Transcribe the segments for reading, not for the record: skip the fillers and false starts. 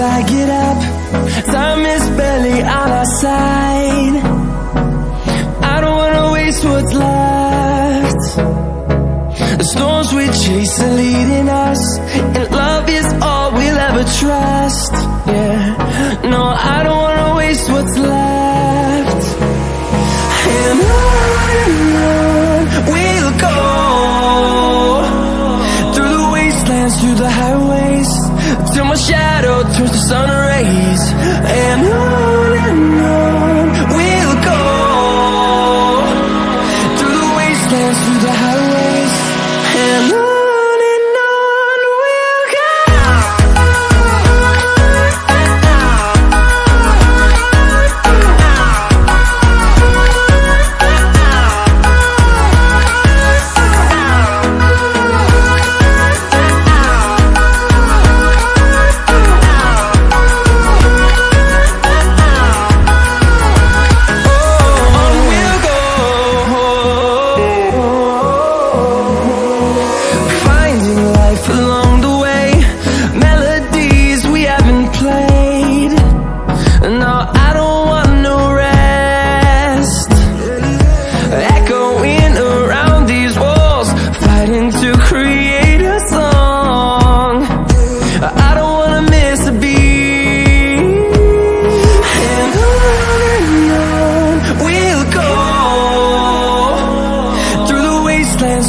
I get up. Time is barely on our side. I don't wanna waste what's left. The storms we chase are leading us, and love is all we'll ever trust. Yeah, no, I don't wanna waste what's left. And on we'll go, through the wastelands, through the highways, till my shadow turns to sun rays. And on we'll go, through the wastelands, through the highways, and on.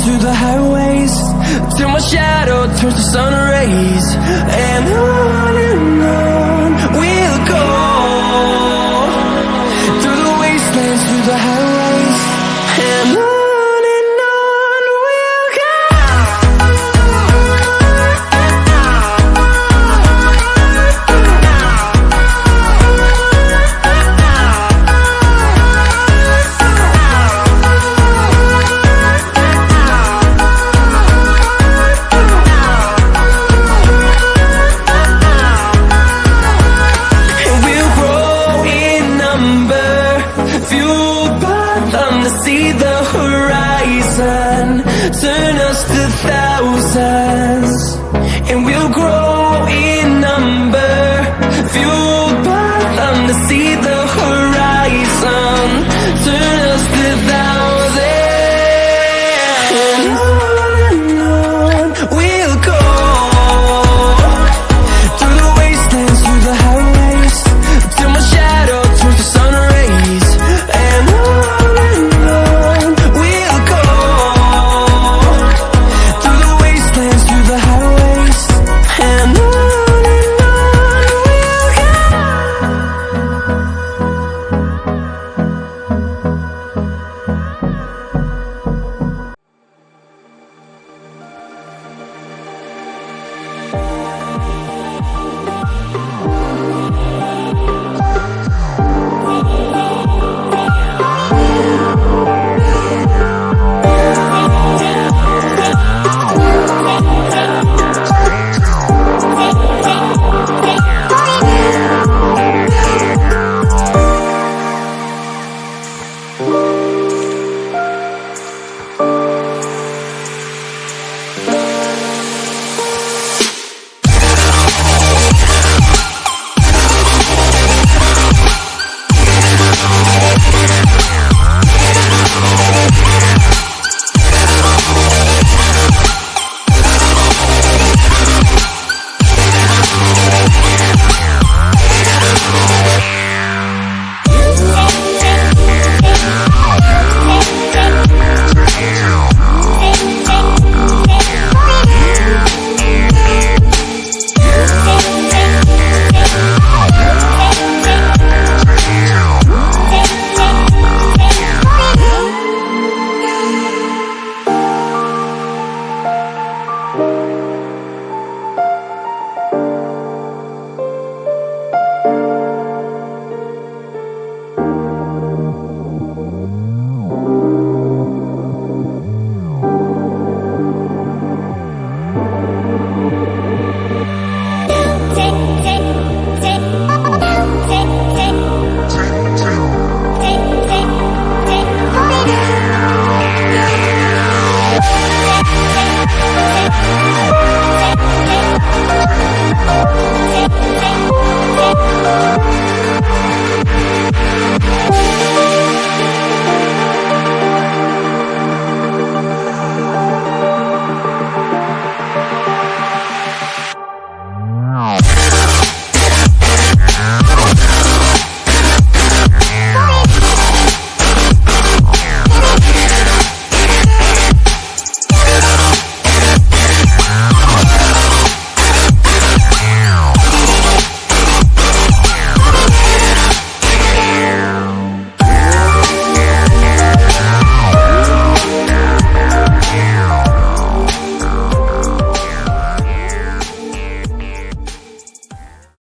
Through the highways, till my shadow turns to sun rays. And on we'll go, through the wastelands, through the highways, and on. See the horizon, turn us to thousands, and we'll grow.